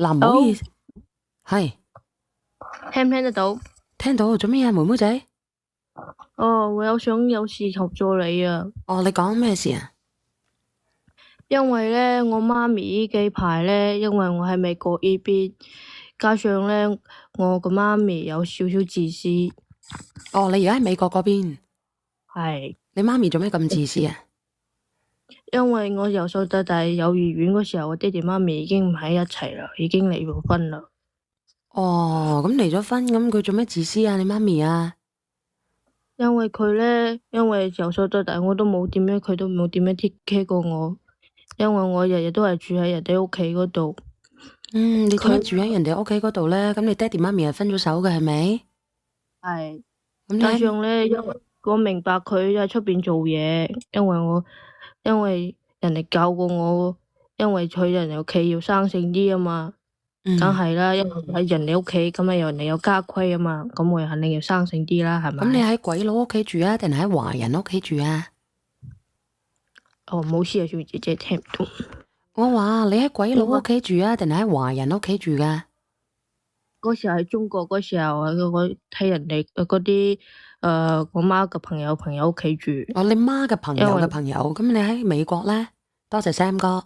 嗱，唔好意好，思，係聽唔聽得到？聽到做咩啊，妹妹仔？哦，我有事求助你啊，哦，你講咩事啊？因為咧我媽咪呢幾排咧，因為我喺美國呢邊，加上咧我個媽咪有少少自私，哦，你而家喺美國嗰邊，係你媽咪做咩咁自私啊？因為我由細到大幼兒園嗰時候，我爹哋媽咪已經唔喺一齊啦，已經離咗婚啦。哦，咁離咗婚，咁佢做咩自私啊？你媽咪啊？因為佢咧，因為由細到大我都冇點樣，佢都冇點樣 take care 過我，因為我日日都係住喺人哋屋企嗰度，嗯，你點解佢住喺人哋屋企嗰度咧？咁你爹哋媽咪係分咗手嘅係咪？係。咁你喺加上咧，因為我明白佢喺出邊做嘢，因為人哋教過我，因為去人哋屋企要生性啲啊嘛，梗嗯，係啦，因為喺人哋屋企咁啊，人哋有家規啊嘛，咁我肯定要生性啲啦，係咁你咪？喺鬼佬屋企住啊，定係喺華人屋企住啊？哦，冇事啊，小姐姐聽唔到。我話你喺鬼佬因為屋企住啊，定係喺華人屋企住噶？嗰時候喺中國嗰時候啊，我睇人哋嗰啲我媽嘅朋友屋企住，哦，你媽嘅朋友嘅因為朋友，咁你喺美國咧？多謝 Sam 哥。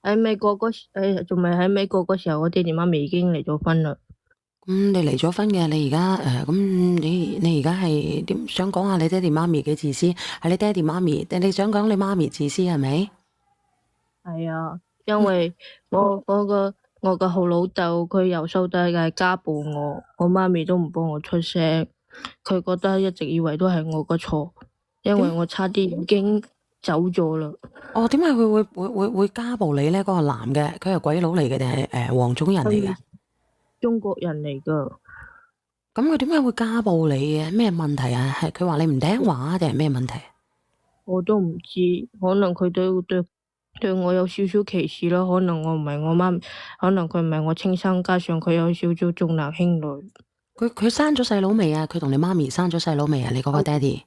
喺美國嗰時，仲未喺美國嗰時候，我爹哋媽咪已經離咗婚啦。咁你離咗婚嘅，你而家咁你而家係點想講下你爹哋媽咪幾自私？係你爹哋媽咪定你想講你媽咪自私係咪？係啊，因咁為我個好老豆佢由細到大係家暴我，我媽咪都唔幫我出聲，佢覺得一直以為都係我個錯，因為點？我差啲已經走咗啦。哦，點解佢會家暴你咧？嗰個男嘅，佢係鬼佬嚟嘅定係黃種人嚟嘅？佢中國人嚟噶，咁佢點解會家暴你嘅？咩問題啊？係佢話你唔聽話定係咩問題？我都唔知，可能佢對我有少少歧視啦，可能我唔係我媽，可能佢唔係我親生，加上佢有少少重男輕女。佢生咗細佬未啊？佢同你媽咪生咗細佬未啊？你嗰個爹哋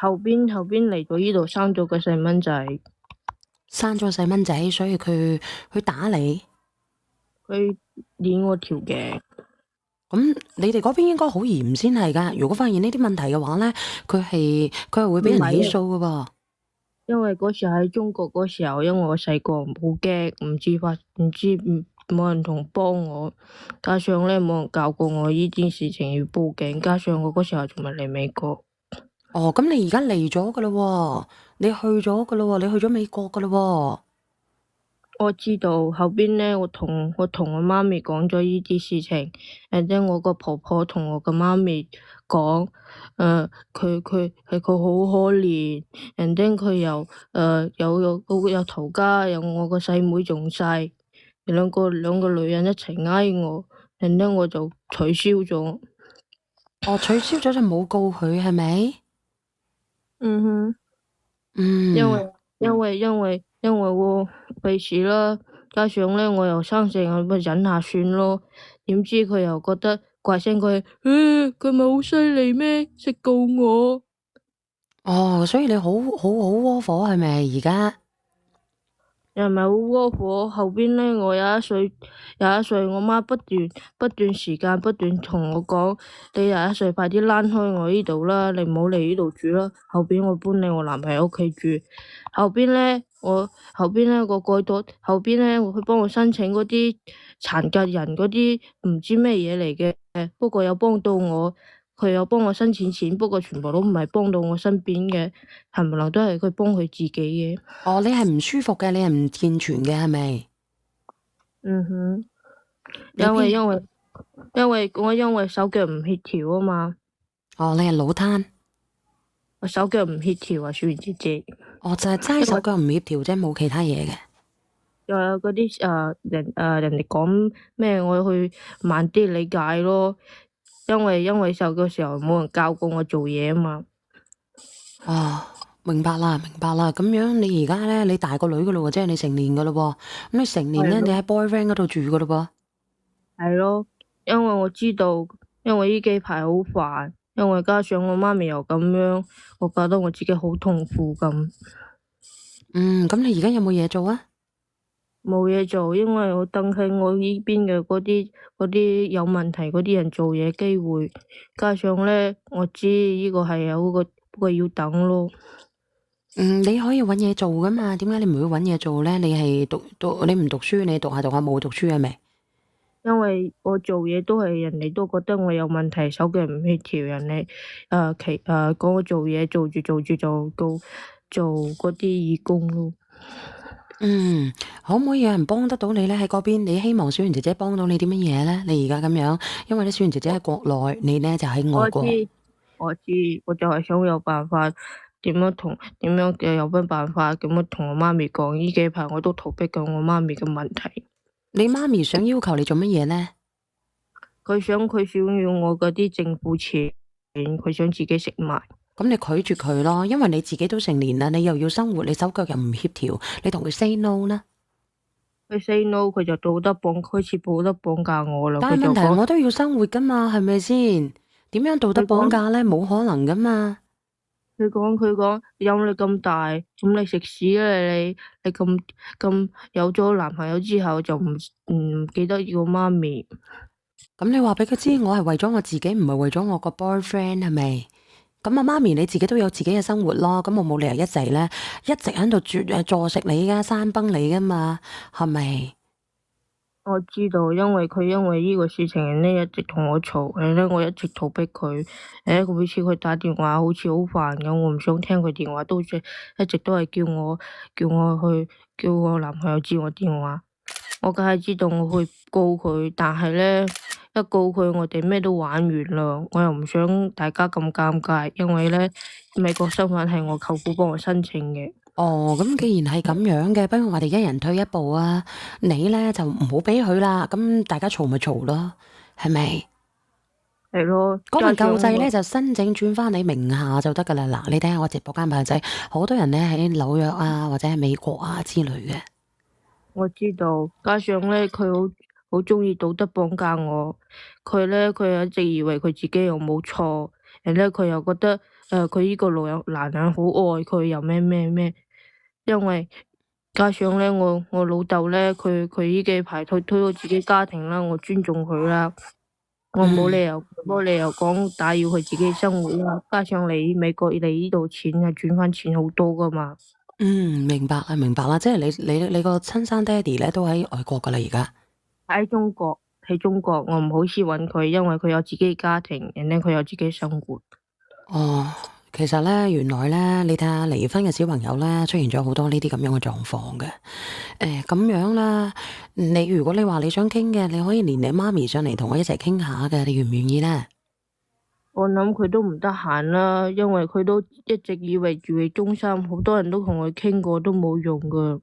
後邊嚟到呢度生咗個細蚊仔，生咗細蚊仔，所以佢打你。佢捏我條頸。咁你哋嗰邊應該好嚴先係㗎。如果發現呢啲問題嘅話咧，佢係會俾人起唔係啊，訴㗎噃。因為嗰時喺中國嗰時候，因為我細個好驚，唔知冇人同幫我，加上咧冇人教過我呢件事情要報警，加上我嗰時候仲未嚟美國。哦，咁你而家嚟咗㗎咯喎，你去咗㗎咯喎，你去咗美國㗎咯我知道後邊咧，我同我媽咪講咗呢啲事情，然之後我個婆婆同我個媽咪講，佢好可憐，然之後佢又有頭家，有我個細妹仲細，兩個女人一齊挨我，然之後我就取消咗。喎。哦，取消咗就冇告佢係咪？嗯哼。因嗯。為因為我費事啦，加上咧我又生性，我咪忍下算咯。點知佢又覺得怪聲佢，佢咪好犀利咩？識告我，哦，所以你好窩火係咪而家？又唔係好窩火。後邊咧我廿一歲，我媽不斷時間不斷同我講，你廿一歲快啲躝開我呢度啦，你唔好嚟呢度住啦。後邊我搬嚟我男朋友屋企住。後邊咧我改到後邊咧，佢幫我申請嗰啲殘疾人嗰啲唔知咩嘢嚟嘅，不過有幫到我，佢有幫我申請錢，不過全部都唔係幫到我身邊嘅，冚唪唥都係佢幫佢自己嘅。哦，你係唔舒服嘅，你係唔健全嘅係咪？嗯哼，你邊？因為我手腳唔協調啊嘛，哦，你係腦癱。我手腳唔協調啊，小圓姐姐，哦，就係齋因為手腳唔協調啫，冇其他嘢嘅。又有嗰啲人哋講咩，我去慢啲理解咯，因為細個時候冇人教過我做嘢啊嘛，哦，明白啦，明白啦。咁樣你而家咧，你大個女噶咯喎，即係你成年噶咯喎。咁你成年咧，你係咯，喺 boyfriend 嗰度住噶咯噃。係咯，因為我知道，因為呢幾排好煩，因為加上我媽咪又咁樣，我覺得我自己好痛苦咁。嗯，咁你而家有冇嘢做啊？冇嘢做，因為我等緊我呢邊嘅嗰啲有問題嗰啲人做嘢機會，加上咧我知呢個係有個，不過要等咯。你可以揾嘢做噶嘛？點解你唔會揾嘢做咧？你係你唔讀書，你讀下冇讀書係咪？因為我做嘢都係人哋都覺得我有問題，手腳唔協調，人哋講我做嘢做住就做嗰啲義工咯。嗯，可唔可以有人幫得到你咧？喺嗰邊，你希望小圓姐姐幫到你啲乜嘢咧？你而家咁樣，因為咧小圓姐姐喺國內，你咧就喺外國。我知我知，我就係想有辦法有乜辦法咁樣同我媽咪講。呢幾排我都逃避緊我媽咪嘅問題。你媽咪想要求你做乜嘢咧？佢想要我嗰啲政府錢，佢想自己食埋。咁你拒絕佢咯，因為你自己都成年啦，你又要生活，你手腳又唔協調，你同佢 say no 啦。佢 say no，佢就開始道德綁架我啦。但係問題佢就講我都要生活噶嘛，係咪先？點樣道德綁架咧？冇可能噶嘛。佢講有你咁大，咁你食屎啦你咁有咗男朋友之後就唔記得要媽咪。咁你話俾佢知，我係為咗我自己，唔係為咗我個 boyfriend 係咪？咁啊，媽咪你自己都有自己嘅生活咯，咁我冇理由一直咧一直喺度坐食你噶，山崩你噶嘛，係咪？我知道，因為呢個事情咧一直同我嘈，我一直逃避佢。佢每次佢打電話好似好煩咁，我唔想聽佢電話，一直都係叫我男朋友接我電話。我梗係知道我會告佢，但係咧一告佢，我哋咩都玩完啦。我又唔想大家咁尷尬，因為咧美國身份係我舅父幫我申請嘅。哦，咁既然係咁樣嘅，不如我哋一人退一步啊！你咧就唔好俾佢啦，咁大家嘈咪嘈咯，係咪？係咯，嗰份救濟加上咧就申請轉翻你名下就得噶啦。嗱，你睇下我直播間朋友仔，好多人咧喺紐約啊或者喺美國啊之類嘅。我知道，加上咧佢好鍾意道德綁架我。佢一直以為佢自己又冇錯，佢又覺得佢呢個男人好愛佢，又咩咩咩。因為加上咧我老豆咧，佢呢幾排推咗自己家庭啦，我尊重佢啦。我冇理由講打擾佢自己生活啦。加上你美國嚟呢度錢係轉翻錢好多噶嘛。明白啦，明白啦，即係你個親生爹哋咧都喺外國噶啦，而家喺中國，我唔好意揾佢，因為佢有自己家庭，佢有自己生活。哦，其實咧，原來咧，你睇下離婚嘅小朋友咧，出現咗好多呢啲咁樣嘅狀況嘅。咁樣啦，如果你話你想傾嘅，你可以連你媽咪上嚟同我一齊傾下嘅，你願唔願意咧？我諗佢都唔得閒啦，因為佢都一直以為住喺中心，好多人都同佢傾過都冇用噶。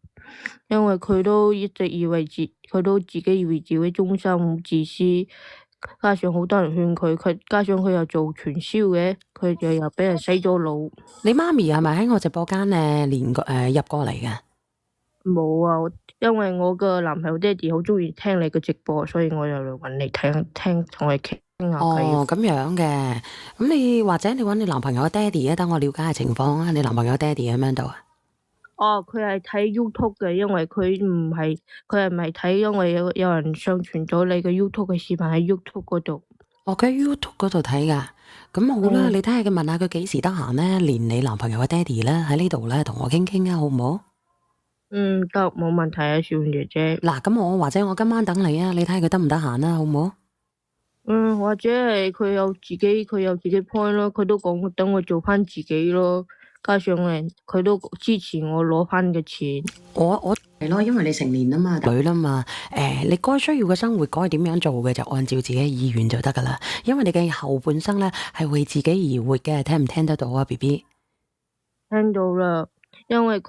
因為佢都一直以為佢都自己以為住喺中心好自私，加上好多人勸佢，加上佢又做傳銷嘅，佢又俾人洗咗腦。你媽咪係咪喺我直播間入過嚟嘅？冇啊，因為我個男朋友爹哋好鍾意聽你嘅直播，所以我又嚟搵你聽，同你傾下偈。哦，咁樣嘅，咁你或者你搵你男朋友嘅爹哋啊，等我了解下情況啊。你男朋友爹哋喺邊度啊？哦，佢係睇 YouTube 嘅，因為佢唔係睇，因為有人上傳咗你嘅 YouTube 嘅視頻喺 YouTube 嗰度。哦，佢喺 YouTube 嗰度睇噶，咁好啦，你睇下佢問下佢幾時得閒咧，連你男朋友嘅爹哋咧喺呢度咧同我傾傾啊，好唔好？得，冇問題啊，小姐姐。嗱，咁或者我今晚等你啊，你睇下佢得唔得閒啦，好唔好？或者係佢有自己 point 咯，佢都講等我做翻自己咯，加上佢都支持我攞翻嘅錢。我係咯，因為你成年啦嘛，女啦嘛，你該需要嘅生活該點樣做嘅就按照自己嘅意願就得噶啦。因為你嘅後半生咧係為自己而活嘅，聽唔聽得到啊 BB？聽到啦，因為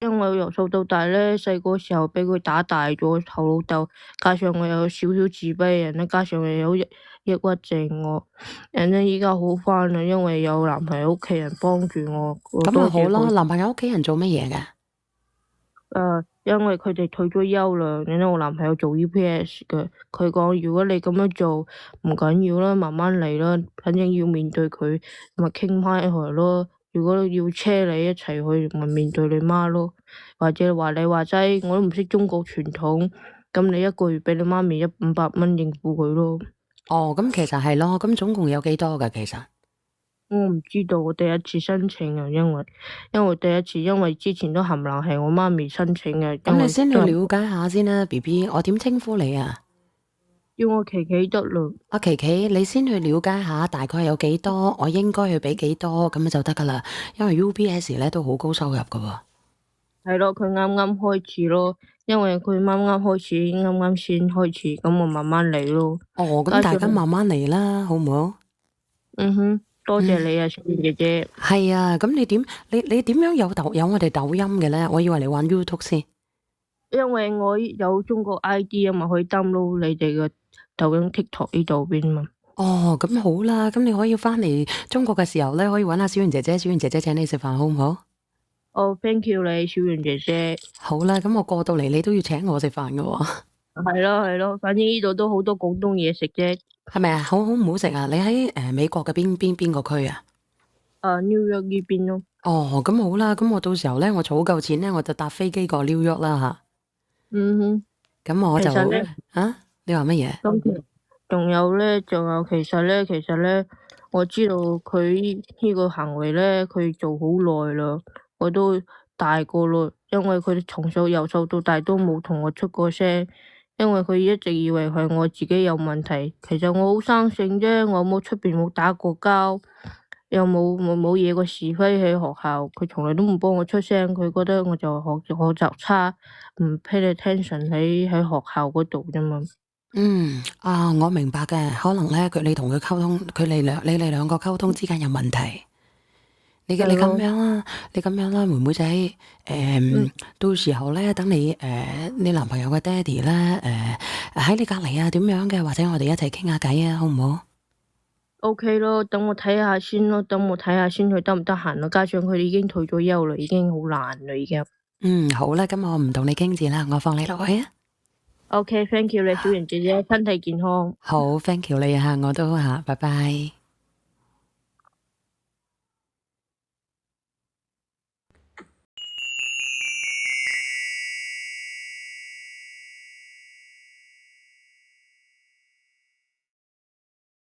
我由細到大咧，細個時候俾佢打大咗頭老豆，加上我有少少自卑人咧，加上又有抑鬱症依家好翻啦，因為有男朋友屋企人幫住我。咁啊好咯，男朋友屋企人做乜嘢嘅？因為佢哋退咗休啦，我男朋友做 UPS 嘅，佢講如果你咁樣做唔緊要啦，慢慢嚟啦，反正要面對佢，咪傾翻一hồi咯。如果要車你一齊去，咪面對你媽咯。或者話你話齋，我都唔識中國傳統，咁你一個月俾你媽咪500蚊應付佢咯。哦，咁其實係咯，咁總共有幾多㗎？其實我唔知道，我第一次申請啊，因為第一次，因為之前都冚唪唥係我媽咪申請嘅，咁你先去因為了解下先啦，BB，我點稱呼你啊？叫我琪琪得嘞。阿琪琪，你先去了解下大概有幾多，我應該去俾幾多咁就得噶啦。因為 UBS 咧都好高收入噶喎。係咯，佢啱啱開始咯，因為佢啱啱開始，啱啱先開始，咁我慢慢嚟咯。哦，咁大家慢慢嚟啦，好唔好？嗯哼，多謝你啊，小圓姐姐。係啊，咁你點樣有我哋抖音嘅咧？我以為你玩 YouTube 先。因為我有中國 ID 啊嘛，可以 download 你哋嘅抖音 TikTok 呢度邊嘛。哦，咁好啦，咁你可以翻嚟中國嘅時候咧，可以揾下小圓姐姐，小圓姐姐請你食飯，好唔好？哦，thank you 你，小圓姐姐。好啦，咁我過到嚟，你都要請我食飯噶喎。係咯係咯，反正呢度都好多廣東嘢食啫。係咪啊？好唔好食啊？你喺美國嘅邊個區啊？New York 呢邊咯。哦，咁好啦，咁我到時候咧，我儲夠錢咧，我就搭飛機過 New York 啦吓。嗯哼。咁我就其實咧你話乜嘢？咁仲有其實咧，我知道佢呢個行為咧，佢做好耐啦，我都大個咯，因為佢由細到大都冇同我出過聲，因為佢一直以為係我自己有問題，其實我好生性啫，我冇出邊冇打過交，又冇惹過是非喺學校，佢從來都唔幫我出聲，佢覺得我就學習差，唔 pay attention 喺學校嗰度啫嘛。我明白嘅，可能咧你同佢溝通，你哋兩個溝通之間有問題。你咁樣啦，妹妹仔，到時候咧，等你你男朋友嘅爹哋咧，喺你隔籬啊，點樣嘅，或者我哋一齊傾下偈啊，好唔好？OK 咯，等我睇下先咯，佢得唔得閒咯？加上佢哋已經退咗休啦，已經好難啦，已經。好啦，咁我唔同你傾字啦，我放你落去啊。OK，thank you 你，小圓姐姐，身體健康。好，thank you 你吓，我都吓，拜拜。